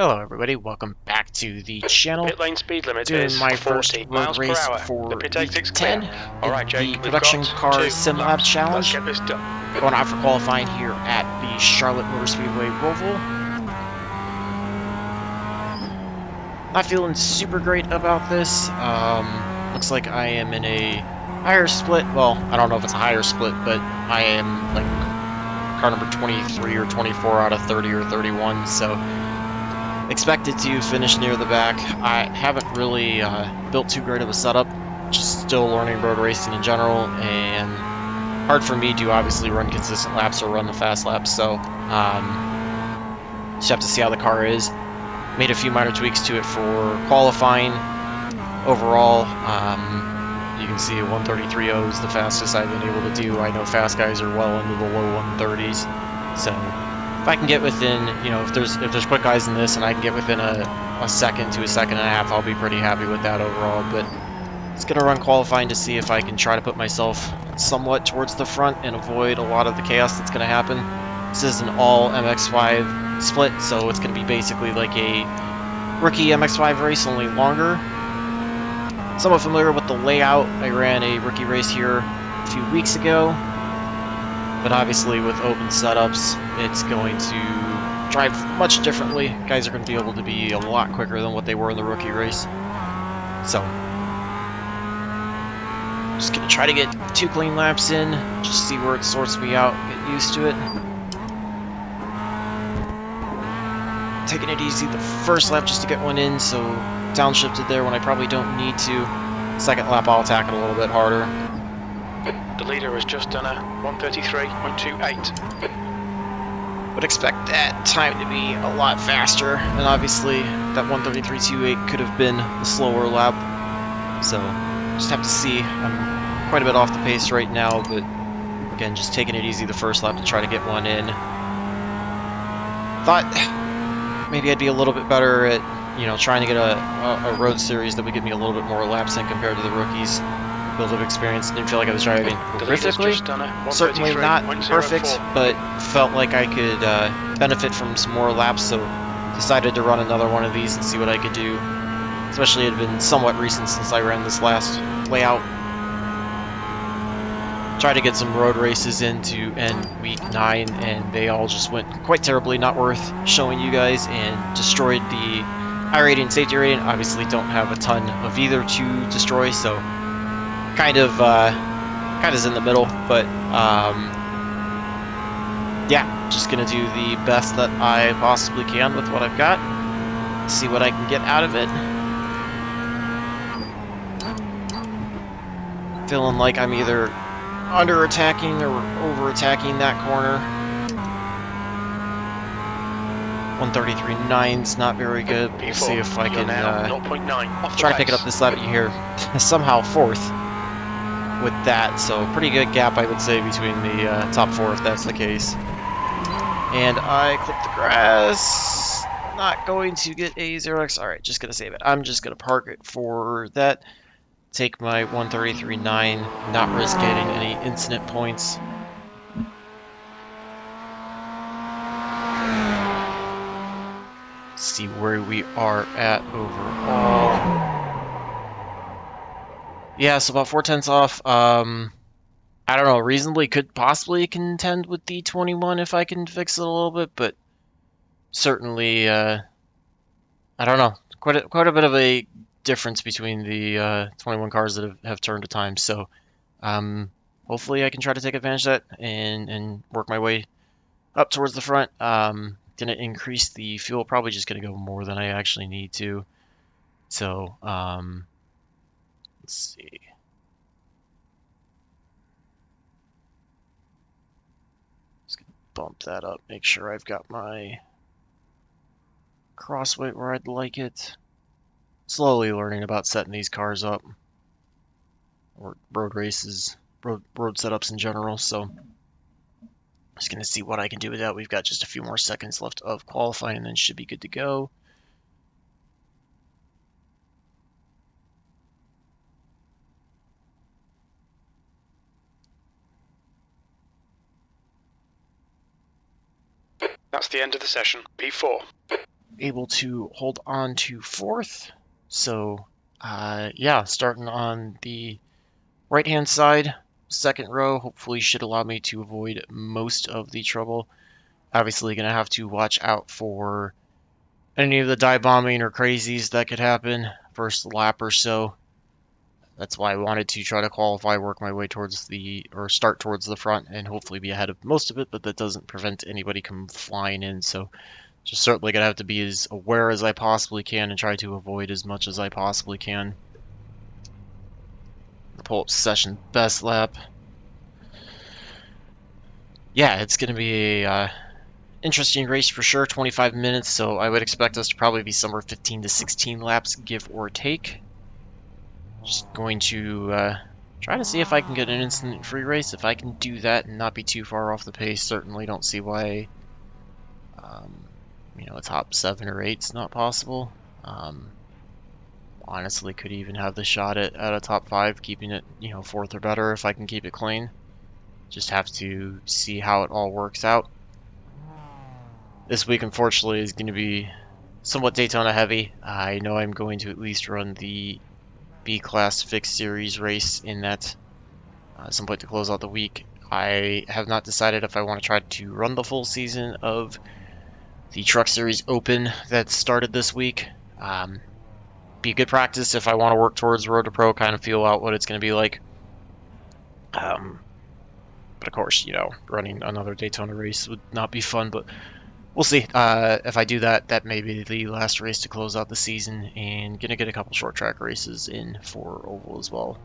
Hello everybody, welcome back to the channel. Pit lane speed limit Doing is my 40 first road miles per race hour. for The pit week exit's 10 clear. in Alright, Jake, the we've production got car 2 sim lab laps. Let's challenge. get this done. Going out for qualifying here at the Charlotte Motor Speedway Roval. Not feeling super great about this. Looks like I am in a higher split. Well, I don't know if it's a higher split, but I am like car number 23 or 24 out of 30 or 31, so expected to finish near the back. I haven't really built too great of a setup, just still learning road racing in general, and hard for me to obviously run consistent laps or run the fast laps, so just have to see how the car is. Made a few minor tweaks to it for qualifying. Overall, you can see a 133.0 is the fastest I've been able to do. I know fast guys are well into the low 130s, so if I can get within, if there's quick guys in this and I can get within a second to a second and a half, I'll be pretty happy with that overall. But it's going to run qualifying to see if I can try to put myself somewhat towards the front and avoid a lot of the chaos that's going to happen. This is an all MX-5 split, so it's going to be basically like a rookie MX-5 race, only longer. Somewhat familiar with the layout. I ran a rookie race here a few weeks ago, but obviously with open setups, it's going to drive much differently. Guys are going to be able to be a lot quicker than what they were in the rookie race. So, just going to try to get 2 clean laps in, just see where it sorts me out, get used to it. Taking it easy the first lap just to get one in, so downshifted there when I probably don't need to. Second lap I'll attack it a little bit harder. The leader has just done a 133.28. Would expect that time to be a lot faster, and obviously that 133.28 could have been a slower lap. So just have to see. I'm quite a bit off the pace right now, but again, just taking it easy the first lap to try to get one in. Thought maybe I'd be a little bit better at, trying to get a road series that would give me a little bit more laps in compared to the rookies. Build up experience. Didn't feel like I was driving horrifically. Certainly not perfect, but felt like I could benefit from some more laps, so decided to run another one of these and see what I could do. Especially it had been somewhat recent since I ran this last layout. Tried to get some road races into end week 9, and they all just went quite terribly, not worth showing you guys, and destroyed the iRating and safety rating. Obviously don't have a ton of either to destroy, so kind of is in the middle, but yeah, just gonna do the best that I possibly can with what I've got. See what I can get out of it. Feeling like I'm either under attacking or over attacking that corner. 133.9's not very good. We'll see if I can try to pick it up this lap here. Somehow fourth with that, so pretty good gap I would say between the top 4 if that's the case. And I clipped the grass. Not going to get a 0x. Alright, just gonna save it. I'm just gonna park it for that. Take my 133.9, not risk getting any incident points. See where we are at overall. Yeah, so about 4/10 off. I don't know, reasonably could possibly contend with the 21 if I can fix it a little bit, but certainly, I don't know, quite a bit of a difference between the 21 cars that have turned to time. So hopefully I can try to take advantage of that and work my way up towards the front. Gonna increase the fuel, probably just gonna go more than I actually need to. So let's see. Just gonna bump that up, make sure I've got my cross weight where I'd like it. Slowly learning about setting these cars up, or road races, road setups in general. So just gonna see what I can do with that. We've got just a few more seconds left of qualifying, and then should be good to go. That's the end of the session. P4. able to hold on to 4th. So, yeah, starting on the right-hand side, 2nd row, hopefully should allow me to avoid most of the trouble. Obviously going to have to watch out for any of the dive bombing or crazies that could happen first lap or so. That's why I wanted to try to qualify, work my way towards or start towards the front and hopefully be ahead of most of it, but that doesn't prevent anybody from flying in. So just certainly going to have to be as aware as I possibly can and try to avoid as much as I possibly can. The pull-up session best lap. Yeah, it's going to be a interesting race for sure, 25 minutes, so I would expect us to probably be somewhere 15 to 16 laps, give or take. Just going to try to see if I can get an instant free race. If I can do that and not be too far off the pace, certainly don't see why, a top 7 or 8 is not possible. Honestly, could even have the shot at a top 5, keeping it, 4th or better if I can keep it clean. Just have to see how it all works out. This week, unfortunately, is going to be somewhat Daytona heavy. I know I'm going to at least run the B-Class Fixed Series race in that at some point to close out the week. I have not decided if I want to try to run the full season of the Truck Series Open that started this week. Be good practice if I want to work towards Road to Pro, kind of feel out what it's going to be like. But of course, running another Daytona race would not be fun, but we'll see. If I do that, that may be the last race to close out the season, and gonna get a couple short track races in for Oval as well.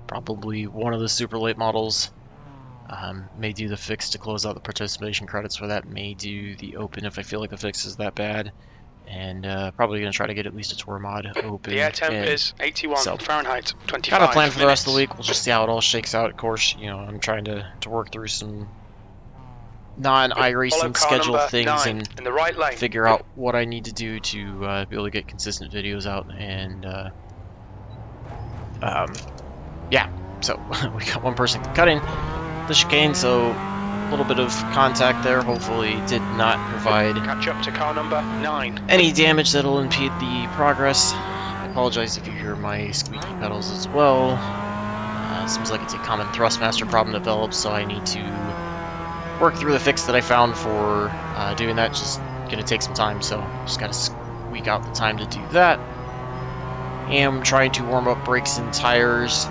Probably one of the super late models. May do the fix to close out the participation credits for that. May do the open if I feel like the fix is that bad. And probably going to try to get at least a tour mod open. The air temp is 81 Fahrenheit, 25 Got a plan for the rest of the minutes. week. We'll just see how it all shakes out. Of course, I'm trying to work through some non-iRacing schedule things and in the right lane. figure out what I need to do to be able to get consistent videos out. And yeah, so we got one person cutting the chicane, so a little bit of contact there. Hopefully did not provide Catch up to car number 9. any damage that'll impede the progress. I apologize if you hear my squeaky pedals as well. Seems like it's a common Thrustmaster problem developed, so I need to work through the fix that I found for doing that. Just gonna take some time, so just gotta squeak out the time to do that. Am trying to warm up brakes and tires.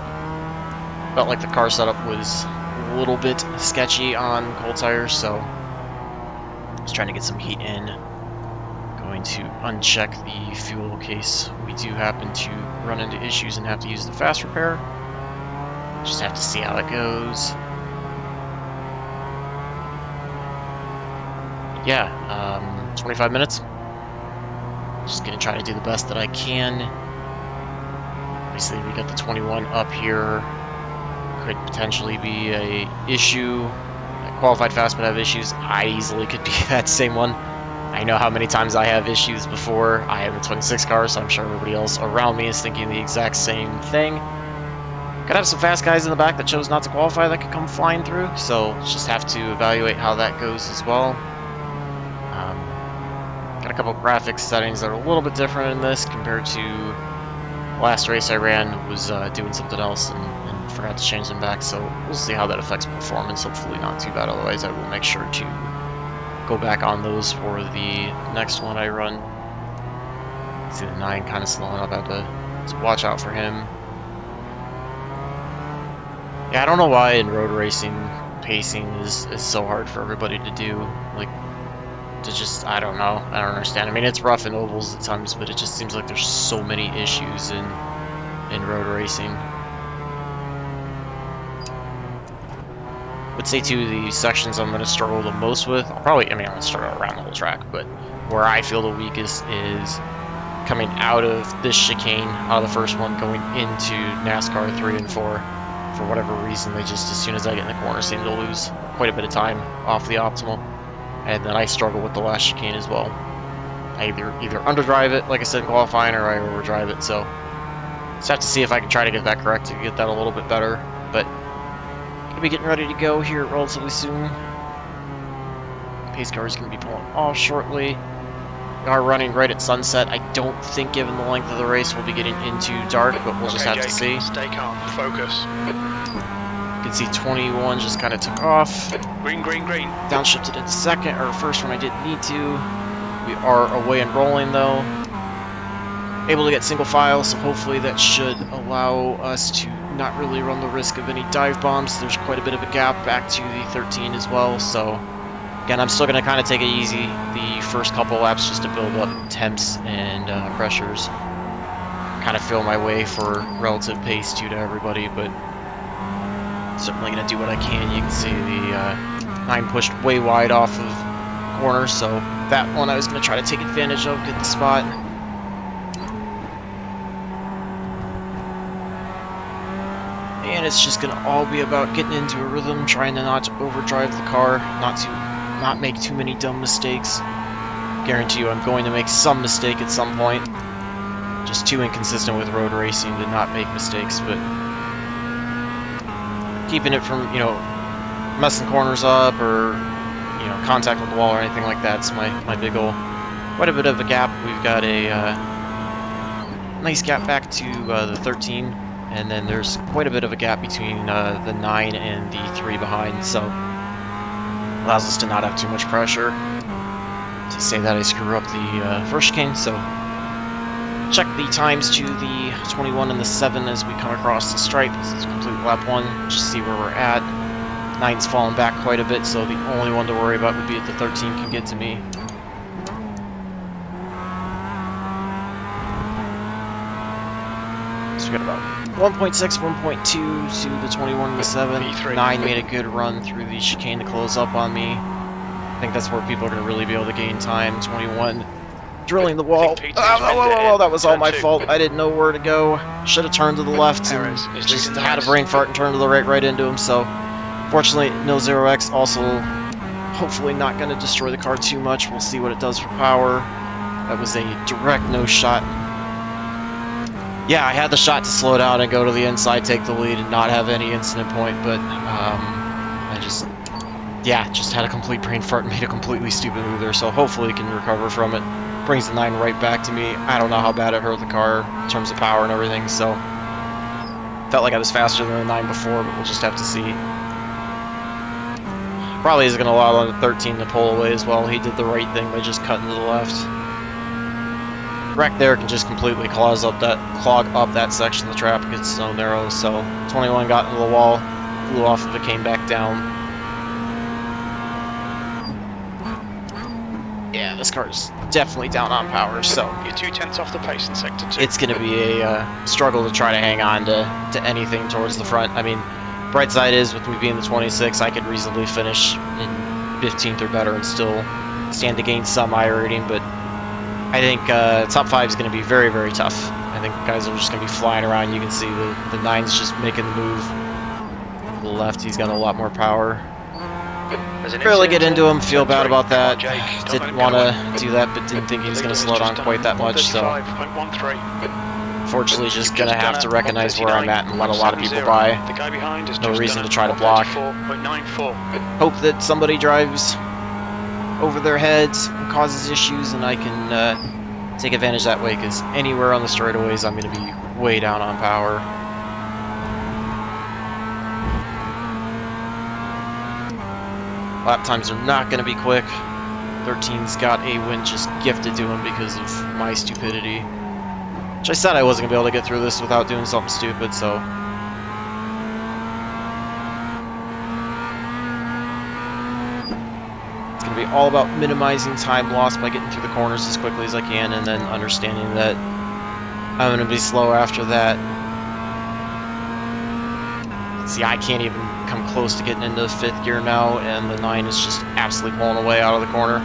Felt like the car setup was a little bit sketchy on cold tires, so just trying to get some heat in. Going to uncheck the fuel case we do happen to run into issues and have to use the fast repair. Just have to see how it goes. Yeah, 25 minutes. Just gonna try to do the best that I can. Obviously, we got the 21 up here. Could potentially be a issue. I qualified fast but have issues. I easily could be that same one. I know how many times I have issues before. I have a 26 car, so I'm sure everybody else around me is thinking the exact same thing. Could have some fast guys in the back that chose not to qualify that could come flying through, so just have to evaluate how that goes as well. Got a couple graphics settings that are a little bit different in this compared to last race I ran. Was doing something else and forgot to change them back, so we'll see how that affects performance. Hopefully not too bad, otherwise I will make sure to go back on those for the next one I run. See the 9 kind of slowing up, I have to watch out for him. Yeah, I don't know why in road racing pacing is so hard for everybody to do. Like, to just, I don't know, I don't understand. I mean, it's rough in ovals at times, but it just seems like there's so many issues in road racing. Would say too, the sections I'm going to struggle the most with, I'm going to struggle around the whole track, but where I feel the weakest is coming out of this chicane, out of the first one, going into NASCAR 3 and 4. For whatever reason, they just, as soon as I get in the corner, seem to lose quite a bit of time off the optimal. And then I struggle with the last chicane as well. I either underdrive it, like I said in qualifying, or I overdrive it, so just have to see if I can try to get that corrected, get that a little bit better. But gonna be getting ready to go here relatively soon. Pace car is gonna be pulling off shortly. are running right at sunset. I don't think, given the length of the race, we'll be getting into dark, but we'll just have Jake, to see. Stay calm. Focus. You can see 21 just kind of took off. Green, green, green. Downshifted into second, or first when I didn't need to. We are away and rolling though. Able to get single file, so hopefully that should allow us to not really run the risk of any dive bombs. There's quite a bit of a gap back to the 13 as well, so again, I'm still going to kind of take it easy the first couple laps just to build up temps and pressures. Kind of feel my way for relative pace to everybody, but certainly going to do what I can. You can see the 9 pushed way wide off of corner, so that one I was going to try to take advantage of, get the spot. And it's just going to all be about getting into a rhythm, trying to not overdrive the car, not make too many dumb mistakes. Guarantee you I'm going to make some mistake at some point. Just too inconsistent with road racing to not make mistakes, but keeping it from, you know, messing corners up or, you know, contact with the wall or anything like that's my big goal. Quite a bit of a gap. We've got a nice gap back to the 13, and then there's quite a bit of a gap between the 9 and the 3 behind, so allows us to not have too much pressure. To say that I screw up the first chicane, so check the times to the 21 and the 7 as we come across the stripe. This is complete lap 1, just see where we're at. 9's falling back quite a bit, so the only one to worry about would be if the 13 can get to me. So we got about 1.6, 1.2 to the 21 and the 7. 9 made a good run through the chicane to close up on me. I think that's where people are going to really be able to gain time. 21 drilling the wall. Oh, that was all my fault. I didn't know where to go. Should have turned to the left and just had a brain fart and turned to the right into him. So fortunately, no 0x. Also, hopefully not going to destroy the car too much. We'll see what it does for power. That was a direct no shot. Yeah, I had the shot to slow down and go to the inside, take the lead, and not have any incident point, but I just had a complete brain fart and made a completely stupid move there, so hopefully it can recover from it. Brings the 9 right back to me. I don't know how bad it hurt the car in terms of power and everything, so felt like I was faster than the 9 before, but we'll just have to see. Probably is going to allow the 13 to pull away as well. He did the right thing by just cutting to the left. Wreck there can just completely clog up that section of the track. It's so narrow, so 21 got into the wall, flew off of it, came back down. Yeah, this car is definitely down on power, so you're 2/10 off the pace in sector 2. It's going to be a struggle to try to hang on to anything towards the front. I mean, bright side is with me being the 26, I could reasonably finish in 15th or better and still stand to gain some iRating, but I think top 5 is going to be very, very tough. I think guys are just going to be flying around. You can see the 9's just making the move. To the left, he's got a lot more power. Really get into him, feel bad about that. Didn't want to do that, but didn't think he was going to slow down quite that much, so fortunately just going to have to recognize where I'm at and let a lot of people by. No reason to try to block. Hope that somebody drives over their heads and causes issues, and I can take advantage that way, because anywhere on the straightaways I'm going to be way down on power. Lap times are not going to be quick. 13's got a win just gifted to him because of my stupidity. Which I said I wasn't going to be able to get through this without doing something stupid, so it's going to be all about minimizing time lost by getting through the corners as quickly as I can, and then understanding that I'm going to be slow after that. See, I can't even come close to getting into 5th gear now, and the 9 is just absolutely pulling away out of the corner.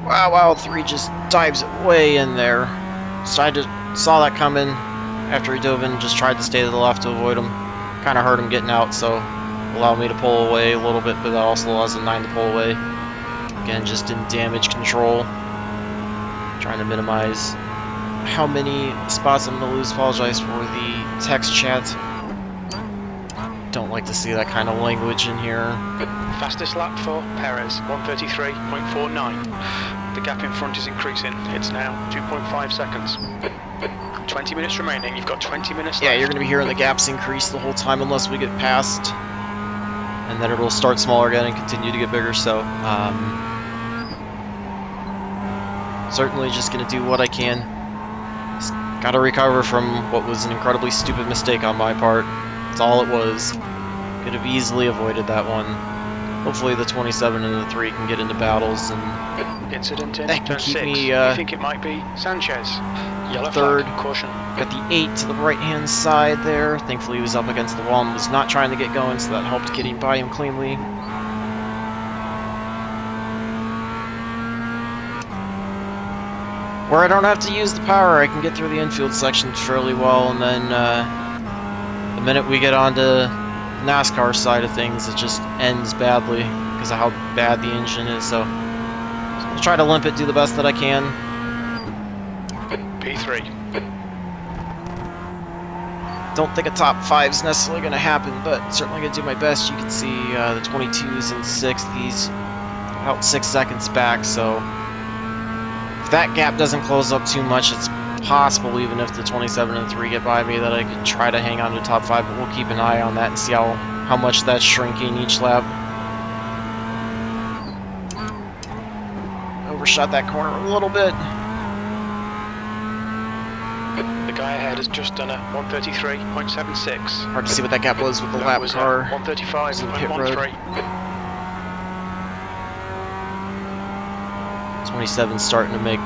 Wow, 3 just dives it way in there. So I just saw that coming after he dove in, just tried to stay to the left to avoid him. Kind of hurt him getting out, so allowed me to pull away a little bit, but that also allows the 9 to pull away. Again, just in damage control. Trying to minimize how many spots I'm going to lose. Apologize for the text chat. Don't like to see that kind of language in here. Fastest lap for Perez, 1:33.49. The gap in front is increasing. It's now 2.5 seconds. 20 minutes remaining. You've got 20 minutes left. Yeah, you're going to be hearing the gaps increase the whole time unless we get past. And then it'll start smaller again and continue to get bigger. So, certainly just going to do what I can. Got to recover from what was an incredibly stupid mistake on my part. That's all it was. Could have easily avoided that one. Hopefully the 27 and the 3 can get into battles and incident in that can turn keep 6. me You think it might be Sanchez? Yellow third. flag, caution. Got the 8 to the right hand side there. Thankfully he was up against the wall and was not trying to get going, so that helped getting by him cleanly. Where I don't have to use the power, I can get through the infield section fairly well, and then the minute we get onto NASCAR side of things, it just ends badly because of how bad the engine is. So I'll try to limp it, do the best that I can. P3. Don't think a top 5 is necessarily going to happen, but certainly going to do my best. You can see the 22s and 6th, he's about 6 seconds back, so if that gap doesn't close up too much, it's possible, even if the 27 and 3 get by me, that I could try to hang on to top 5, but we'll keep an eye on that and see how much that's shrinking each lap. Overshot that corner a little bit. The guy ahead has just done a 1:33.76. Hard to see what that gap was with the lap car. 1:35.13. 27 starting to make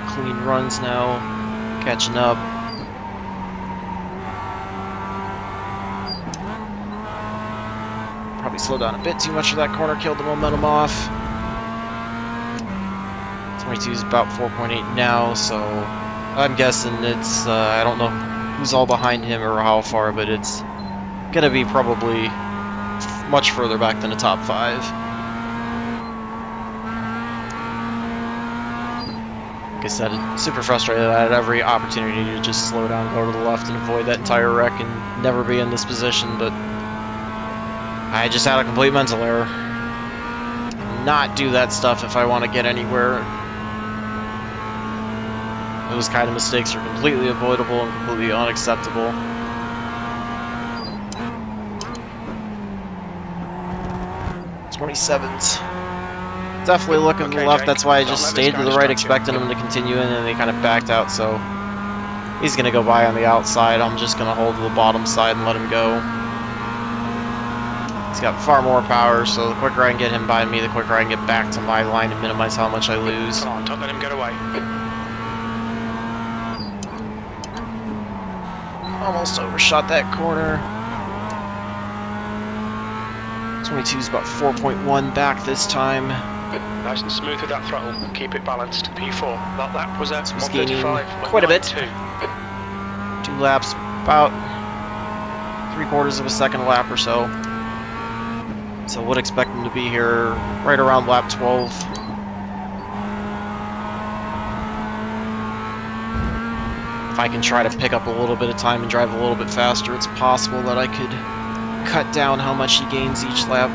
clean runs now, catching up. Probably slowed down a bit too much for that corner, killed the momentum off. 22 is about 4.8 now, so I'm guessing it's, I don't know who's all behind him or how far, but it's gonna be probably much further back than the top 5. Like I said, super frustrated. I had every opportunity to just slow down, go to the left, and avoid that entire wreck and never be in this position, but I just had a complete mental error. Not do that stuff if I want to get anywhere. Those kind of mistakes are completely avoidable and completely unacceptable. '27's definitely looking to the left. That's why I just stayed to the right, expecting him to continue in, and they kind of backed out. So he's going to go by on the outside. I'm just going to hold to the bottom side and let him go. He's got far more power, so the quicker I can get him by me, the quicker I can get back to my line and minimize how much I lose. Come on, don't let him get away. Almost overshot that corner. 22's about 4.1 back this time. Nice and smooth with that throttle. Keep it balanced. P4. That lap was at 135. Quite a bit. 2 laps, about 3/4 of a second a lap or so. So would expect him to be here right around lap 12. If I can try to pick up a little bit of time and drive a little bit faster, it's possible that I could cut down how much he gains each lap.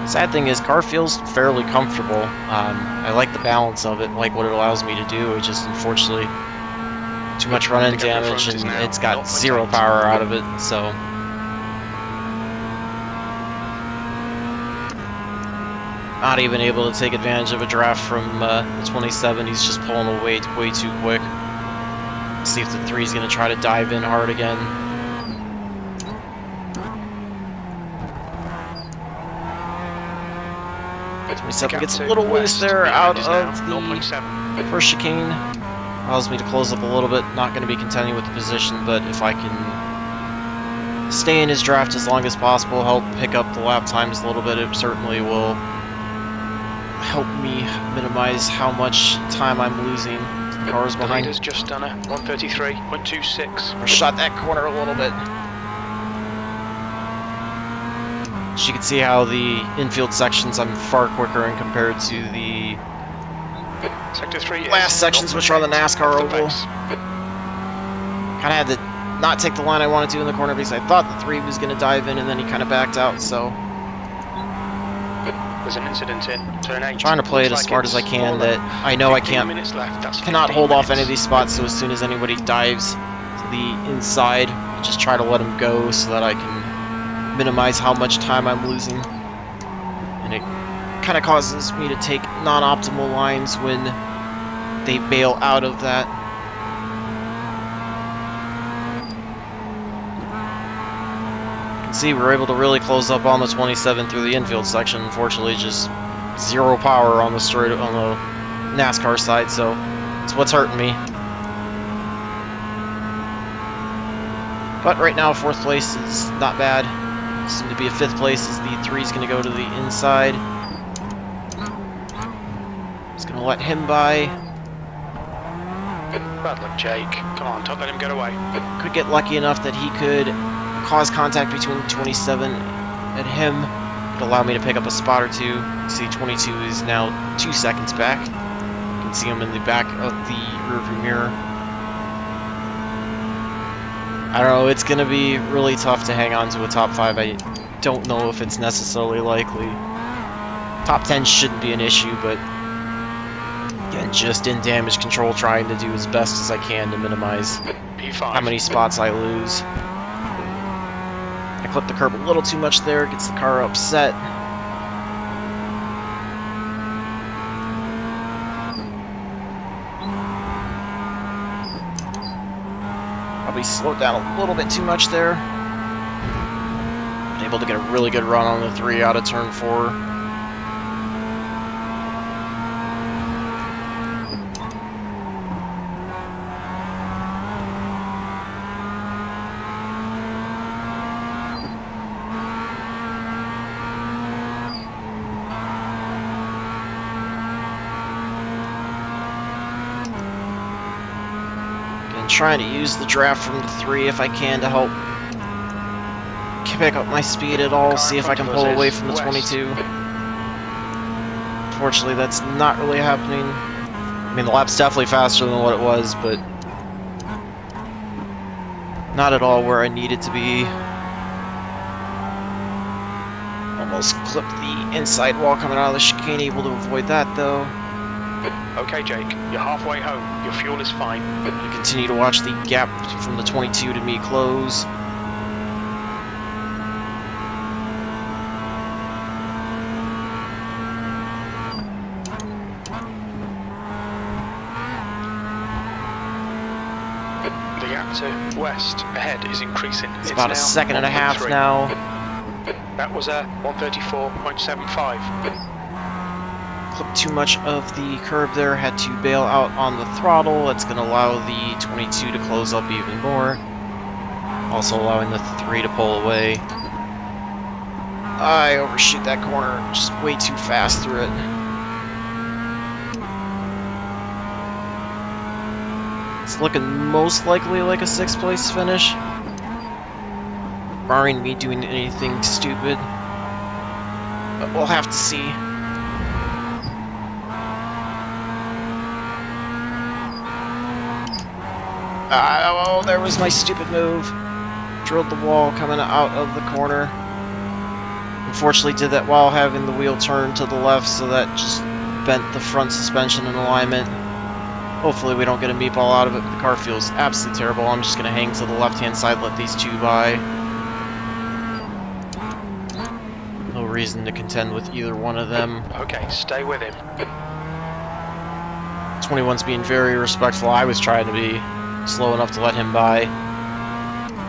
Sad thing is, car feels fairly comfortable. I like the balance of it, like what it allows me to do. It's just unfortunately too much run-in damage, and it's got 0 power out of it. So not even able to take advantage of a draft from the 27. He's just pulling away way too quick. See if the 3 is going to try to dive in hard again. Gets a little loose there out of the first chicane. Allows me to close up a little bit. Not going to be contending with the position, but if I can stay in his draft as long as possible, help pick up the lap times a little bit, it certainly will help me minimize how much time I'm losing. The car's behind. The leader's just done a 1:33.26. Or shot that corner a little bit. As you can see how the infield sections I'm far quicker in compared to the Sector 3 is last sections, which are on the NASCAR oval. Kind of had to not take the line I wanted to in the corner because I thought the 3 was going to dive in, and then he kind of backed out, so... There's an incident in turn 8. Trying to play it as smart as I can, that I know I cannot hold off any of these spots, so as soon as anybody dives to the inside, I just try to let them go so that I can minimize how much time I'm losing. And it kind of causes me to take non-optimal lines when they bail out of that. You can see we're able to really close up on the 27 through the infield section. Unfortunately, just zero power on the straight on the NASCAR side, so it's what's hurting me. But right now, 4th place is not bad. Soon to be a 5th place as the 3 is going to go to the inside. Just going to let him by. Bad luck, Jake. Come on, don't let him get away. Could get lucky enough that he could cause contact between 27 and him. Could allow me to pick up a spot or two. See, 22 is now 2 seconds back. You can see him in the back of the rearview mirror. I don't know, it's going to be really tough to hang on to a top 5. I don't know if it's necessarily likely. Top 10 shouldn't be an issue, but again, just in damage control, trying to do as best as I can to minimize how many spots I lose. I clipped the curb a little too much there, gets the car upset. Probably slowed down a little bit too much there. Been able to get a really good run on the 3 out of turn 4. Trying to use the draft from the 3 if I can to help pick up my speed at all, see if I can pull away from the 22. Unfortunately, that's not really happening. I mean, the lap's definitely faster than what it was, but not at all where I need it to be. Almost clipped the inside wall coming out of the chicane, able to avoid that though. Okay, Jake, you're halfway home. Your fuel is fine. You continue to watch the gap from the 22 to me close. The gap to west ahead is increasing. It's about a second and a half now. That was a 134.75. Clipped too much of the curb there, had to bail out on the throttle. That's going to allow the 22 to close up even more. Also allowing the 3 to pull away. I overshoot that corner just way too fast through it. It's looking most likely like a 6th place finish, barring me doing anything stupid. But we'll have to see. Oh, there was my stupid move. Drilled the wall coming out of the corner. Unfortunately did that while having the wheel turned to the left, so that just bent the front suspension in alignment. Hopefully we don't get a meatball out of it, but the car feels absolutely terrible. I'm just going to hang to the left-hand side, let these 2 by. No reason to contend with either one of them. Okay, stay with him. 21's being very respectful. I was trying to be slow enough to let him by.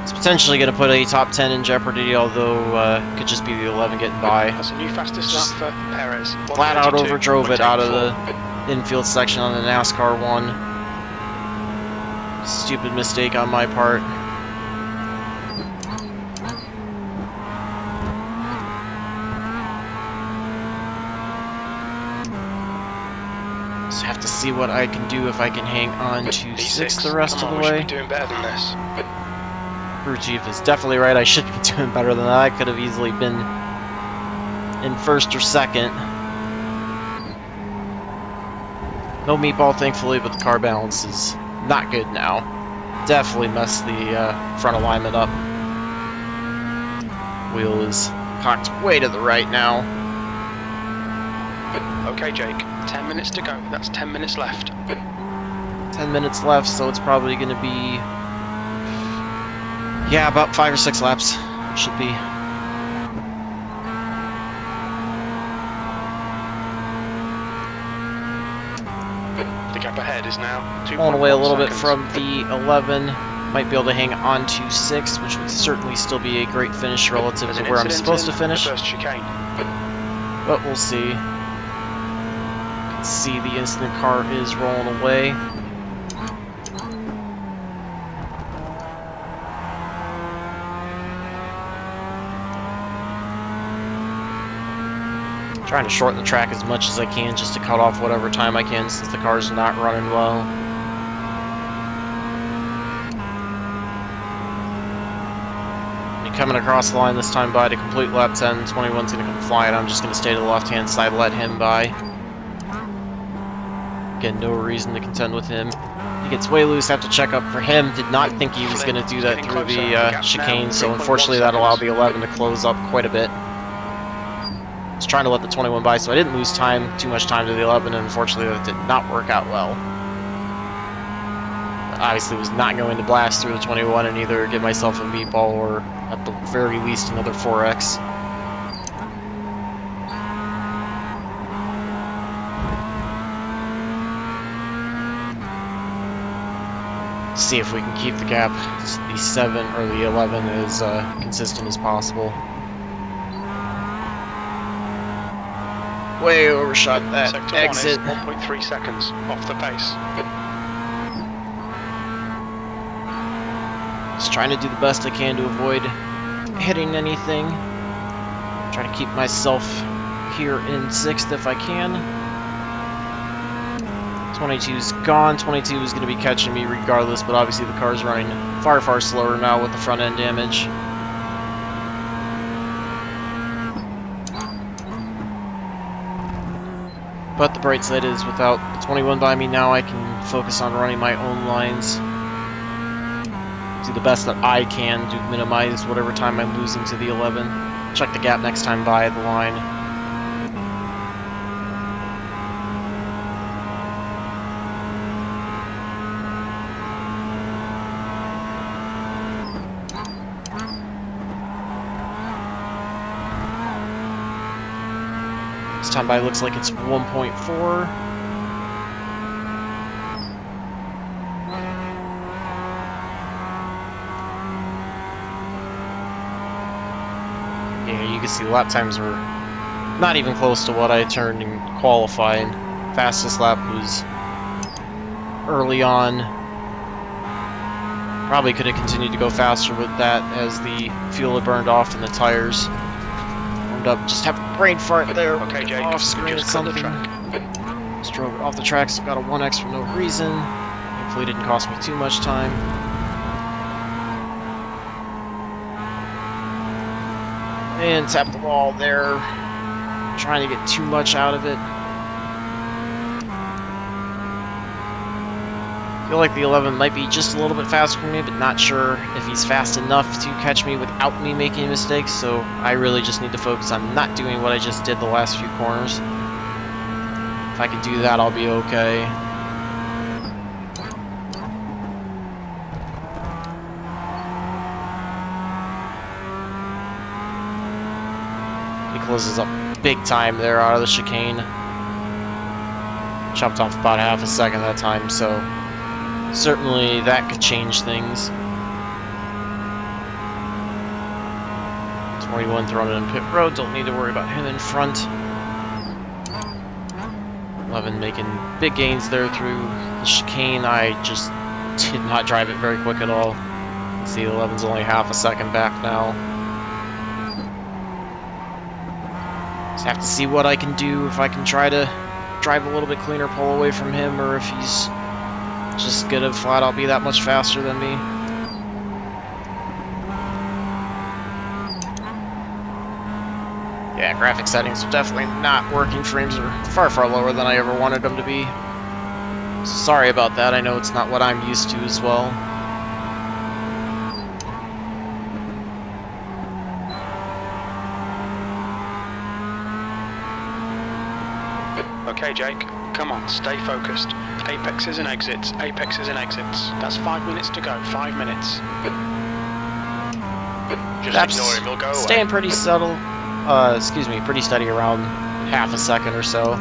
It's potentially going to put a top 10 in jeopardy, although it could just be the 11 getting by. That's a new fastest lap for Perez. Flat out overdrove it out of the infield section on the NASCAR 1. Stupid mistake on my part. Just have to see what I can do if I can hang on to 6th the rest of the way. We should be doing better than this. CrewChief is definitely right. I should be doing better than that. I could have easily been in 1st or 2nd. No meatball, thankfully, but the car balance is not good now. Definitely messed the front alignment up. Wheel is cocked way to the right now. Okay, Jake, 10 minutes to go. That's 10 minutes left. 10 minutes left, so it's probably going to be, yeah, about 5 or 6 laps should be. The gap ahead is now 2.1 Pulling away a little bit seconds. from the 11. Might be able to hang on to 6, which would certainly still be a great finish relative There's to an where I'm incident supposed to in finish. the first chicane. But we'll see. You can see the incident car is rolling away. Trying to shorten the track as much as I can just to cut off whatever time I can since the car's not running well. Coming across the line this time by to complete lap 10. 21's going to come flying. I'm just going to stay to the left-hand side, let him by. Again, no reason to contend with him. He gets way loose, have to check up for him. Did not think he was going to do that through the chicane, so unfortunately that allowed the 11 to close up quite a bit. I was trying to let the 21 by, so I didn't lose too much time to the 11, and unfortunately that did not work out well. Obviously was not going to blast through the 21 and either give myself a meatball or at the very least another 4X. See if we can keep the gap, the 7 or the 11 as consistent as possible. Way overshot that Sector exit. 1 is 1.3 seconds off the pace. Just trying to do the best I can to avoid hitting anything. Trying to keep myself here in 6th if I can. 22's gone. 22 is going to be catching me regardless, but obviously the car's running far, far slower now with the front end damage. But the bright side is without the 21 by me now, I can focus on running my own lines. Do the best that I can to minimize whatever time I'm losing to the 11. Check the gap next time by the line. This time by looks like it's 1.4. Yeah, you can see lap times were not even close to what I turned in qualifying. Fastest lap was early on. Probably could have continued to go faster with that as the fuel had burned off and the tires warmed up. Just have a brain fart there. Okay, Jake, off screen just at cut the something. track. Just drove it off the track, so got a 1X for no reason. Hopefully it didn't cost me too much time. And tap the wall there. Trying to get too much out of it. Feel like the 11 might be just a little bit faster than me, but not sure if he's fast enough to catch me without me making mistakes, so I really just need to focus on not doing what I just did the last few corners. If I can do that, I'll be okay. He closes up big time there out of the chicane. Chopped off about half a second that time, so certainly that could change things. 21 throwing it in pit road, don't need to worry about him in front. 11 making big gains there through the chicane. I just did not drive it very quick at all. See, 11's only half a second back now. Just have to see what I can do, if I can try to drive a little bit cleaner, pull away from him, or if he's just gonna flat out be that much faster than me. Yeah, graphic settings are definitely not working. Frames are far, far lower than I ever wanted them to be. Sorry about that, I know it's not what I'm used to as well. Okay, Jake, come on, stay focused. Apexes and exits, apexes and exits. That's 5 minutes to go, 5 minutes. Just ignore him, he'll go away. Staying pretty subtle, pretty steady around half a second or so.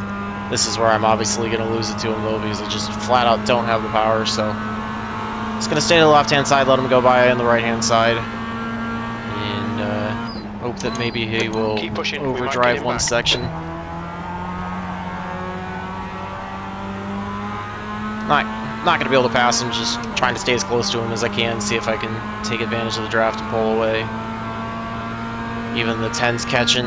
This is where I'm obviously going to lose it to him though, because I just flat out don't have the power, so... Just going to stay to the left-hand side, let him go by on the right-hand side. And hope that maybe he will overdrive one section. Not going to be able to pass him, just trying to stay as close to him as I can, see if I can take advantage of the draft and pull away. Even the 10's catching.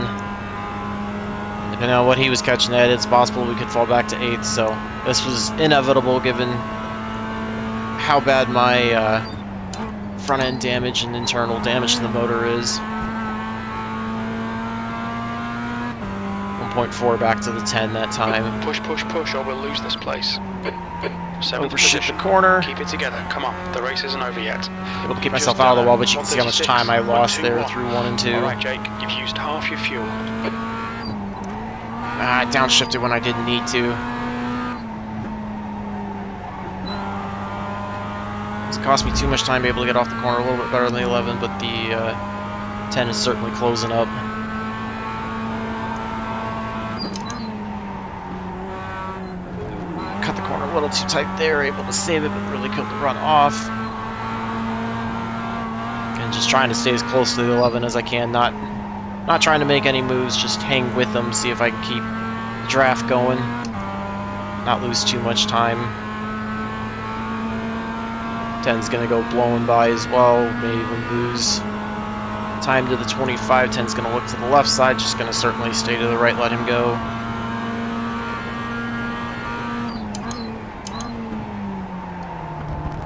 Depending on what he was catching at, it's possible we could fall back to 8th, so this was inevitable given how bad my front-end damage and internal damage to the motor is. 1.4 back to the 10 that time. Push, push, push, or we'll lose this place. 7th Overshoot position. the corner. Keep it together. Come on, the race isn't over yet. Able to keep myself out of the wall, but you can see how much time I lost there through 1 and 2. Alright, Jake, you've used half your fuel. I downshifted when I didn't need to. It's cost me too much time to be able to get off the corner. A little bit better than the 11, but the 10 is certainly closing up. Cut the corner a little too tight there, able to save it, but really couldn't run off. And just trying to stay as close to the 11 as I can, not trying to make any moves, just hang with them, see if I can keep the draft going, not lose too much time. 10's gonna go blowing by as well, may even lose time to the 25. 10's gonna look to the left side, just gonna certainly stay to the right, let him go.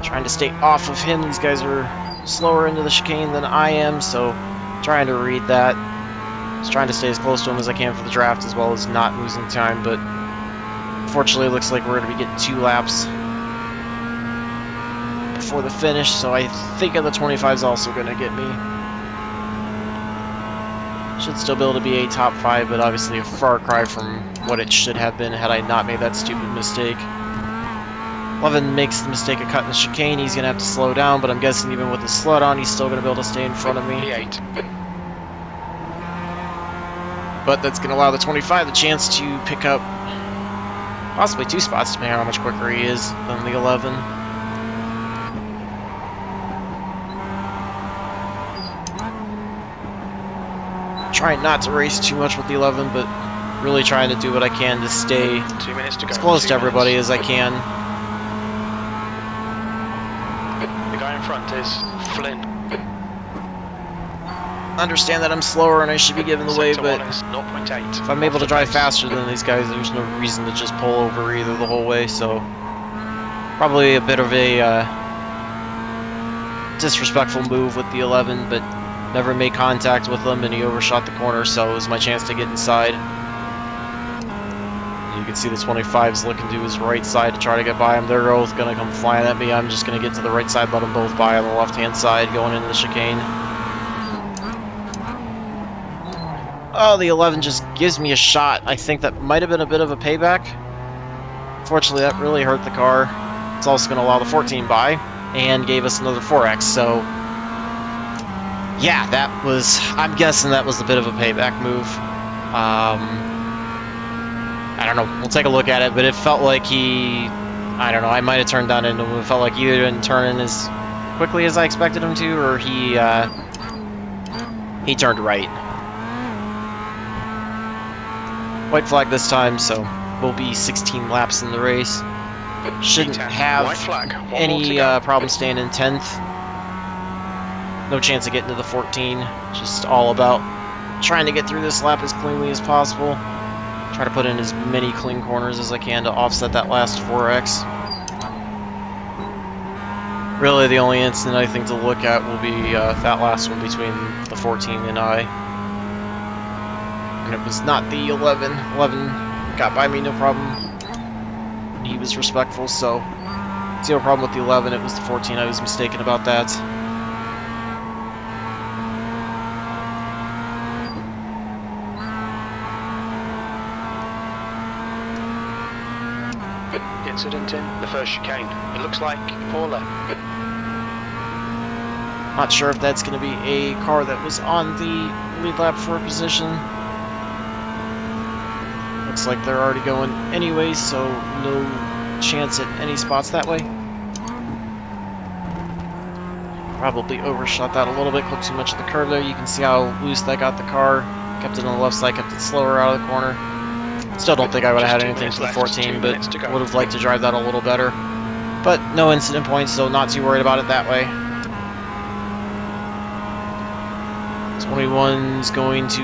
Trying to stay off of him. These guys are slower into the chicane than I am, so trying to read that. Just trying to stay as close to him as I can for the draft, as well as not losing time, but unfortunately it looks like we're going to be getting 2 laps before the finish, so I think the 25 is also going to get me. Should still be able to be a top 5, but obviously a far cry from what it should have been had I not made that stupid mistake. 11 makes the mistake of cutting the chicane. He's going to have to slow down, but I'm guessing even with the slowdown, he's still going to be able to stay in front of me. But that's going to allow the 25 the chance to pick up possibly 2 spots, depending on how much quicker he is than the 11. Trying not to race too much with the 11, but really trying to do what I can to stay 2 minutes to go. As close to everybody as I can. The guy in front is Flynn. Understand that I'm slower and I should be giving the way, but if I'm able to drive faster than these guys, there's no reason to just pull over either the whole way, so probably a bit of a disrespectful move with the 11, but never made contact with him and he overshot the corner, so it was my chance to get inside. You can see the 25's looking to his right side to try to get by him. They're both going to come flying at me. I'm just going to get to the right side, let them both by on the left-hand side going into the chicane. Oh, the 11 just gives me a shot. I think that might have been a bit of a payback. Fortunately, that really hurt the car. It's also going to allow the 14 by and gave us another 4X, so yeah, that was, I'm guessing that was a bit of a payback move. I don't know, we'll take a look at it, but it felt like he, I don't know, I might have turned down into him. It felt like he didn't turn in as quickly as I expected him to, or he turned right. White flag this time, so we'll be 16 laps in the race. Shouldn't have any problem staying in 10th. No chance of getting to the 14. Just all about trying to get through this lap as cleanly as possible. Try to put in as many clean corners as I can to offset that last 4X. Really, the only incident I think to look at will be that last one between the 14 and I. And it was not the 11. 11 got by me, no problem. and he was respectful, so zero problem with the 11. It was the 14 I was mistaken about that. Incident in the first chicane. It looks like Paula. Not sure if that's going to be a car that was on the lead lap 4 position. Looks like they're already going anyway, so no chance at any spots that way. Probably overshot that a little bit, clipped too much of the curve there. You can see how loose that got the car. Kept it on the left side, kept it slower out of the corner. Still don't think I would have had anything for the 14, but would have liked to drive that a little better. But no incident points, so not too worried about it that way. 21's going to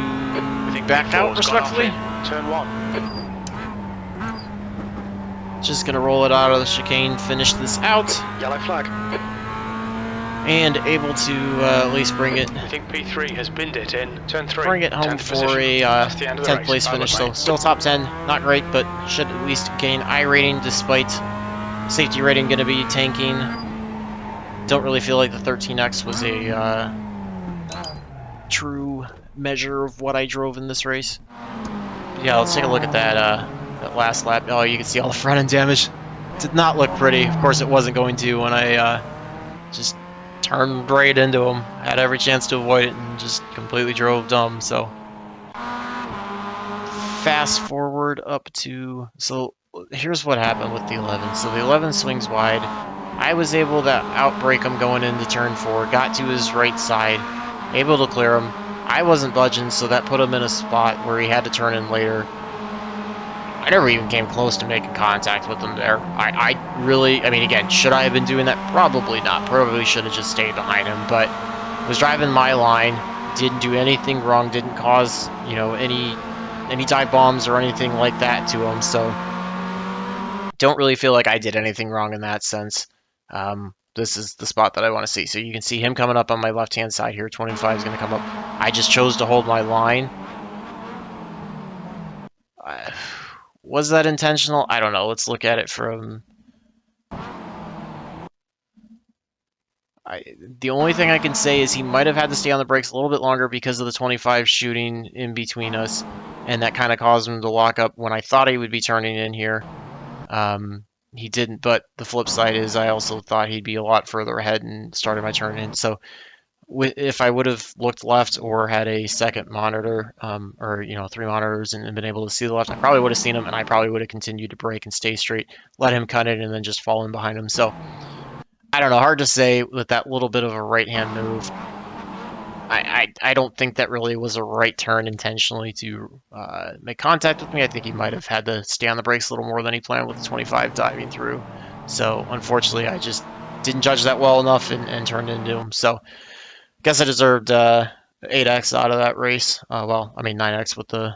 back out respectfully. Turn 1. Just going to roll it out of the chicane, finish this out. Yellow flag. And able to at least bring it. I think P3 has binned it in turn 3. Bring it home for a 10th place finish. So still top 10, not great, but should at least gain I rating despite safety rating going to be tanking. Don't really feel like the 13X was a true measure of what I drove in this race. Yeah, let's take a look at that last lap. Oh, you can see all the front end damage. Did not look pretty. Of course, it wasn't going to when I just turned right into him. Had every chance to avoid it and just completely drove dumb. So fast forward up to, so here's what happened with the 11. So the 11 swings wide. I was able to outbrake him going into turn 4. Got to his right side, able to clear him. I wasn't budging, so that put him in a spot where he had to turn in later. I never even came close to making contact with him there. I mean, again, should I have been doing that? Probably not. Probably should have just stayed behind him, but was driving my line, didn't do anything wrong, didn't cause, you know, any dive bombs or anything like that to him, so don't really feel like I did anything wrong in that sense. This is the spot that I want to see. So you can see him coming up on my left-hand side here. 25 is going to come up. I just chose to hold my line. Was that intentional? I don't know. Let's look at it from... the only thing I can say is he might have had to stay on the brakes a little bit longer because of the 25 shooting in between us, and that kind of caused him to lock up when I thought he would be turning in here. He didn't, but the flip side is I also thought he'd be a lot further ahead and started my turn in. So if I would have looked left or had a second monitor, or, you know, 3 monitors and been able to see the left, I probably would have seen him, and I probably would have continued to brake and stay straight, let him cut it, and then just fall in behind him. So I don't know, hard to say with that little bit of a right-hand move. I don't think that really was a right turn intentionally to make contact with me. I think he might have had to stay on the brakes a little more than he planned with the 25 diving through. So unfortunately, I just didn't judge that well enough and turned into him. So guess I deserved 8x out of that race. Well, I mean 9x with the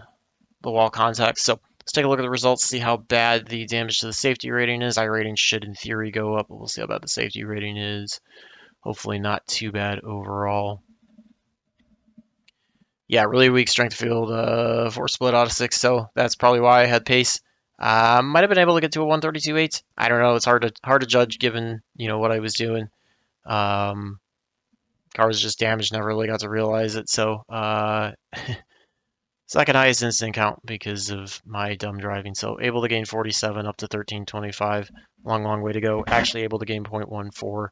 wall contact. So let's take a look at the results, see how bad the damage to the safety rating is. I rating should in theory go up, but we'll see how bad the safety rating is. Hopefully not too bad overall. Yeah, really weak strength field, 4 split out of 6, so that's probably why I had pace. Might have been able to get to a 132.8. I don't know. It's hard to judge given, you know, what I was doing. Car was just damaged. Never really got to realize it. So second highest instant count because of my dumb driving. So able to gain 47 up to 1325. Long way to go. Actually able to gain 0.14.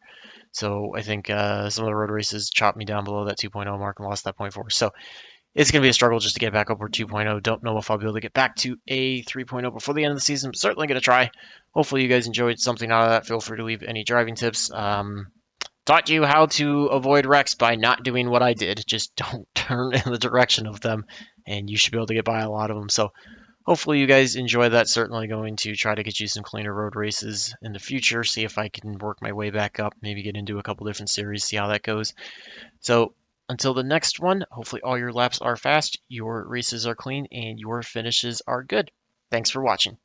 So I think some of the road races chopped me down below that 2.0 mark and lost that 0.4. So it's going to be a struggle just to get back up over 2.0. Don't know if I'll be able to get back to a 3.0 before the end of the season. Certainly going to try. Hopefully you guys enjoyed something out of that. Feel free to leave any driving tips. Taught you how to avoid wrecks by not doing what I did. Just don't turn in the direction of them, and you should be able to get by a lot of them. So hopefully you guys enjoy that. Certainly going to try to get you some cleaner road races in the future. See if I can work my way back up. Maybe get into a couple different series. See how that goes. So until the next one, hopefully all your laps are fast, your races are clean, and your finishes are good. Thanks for watching.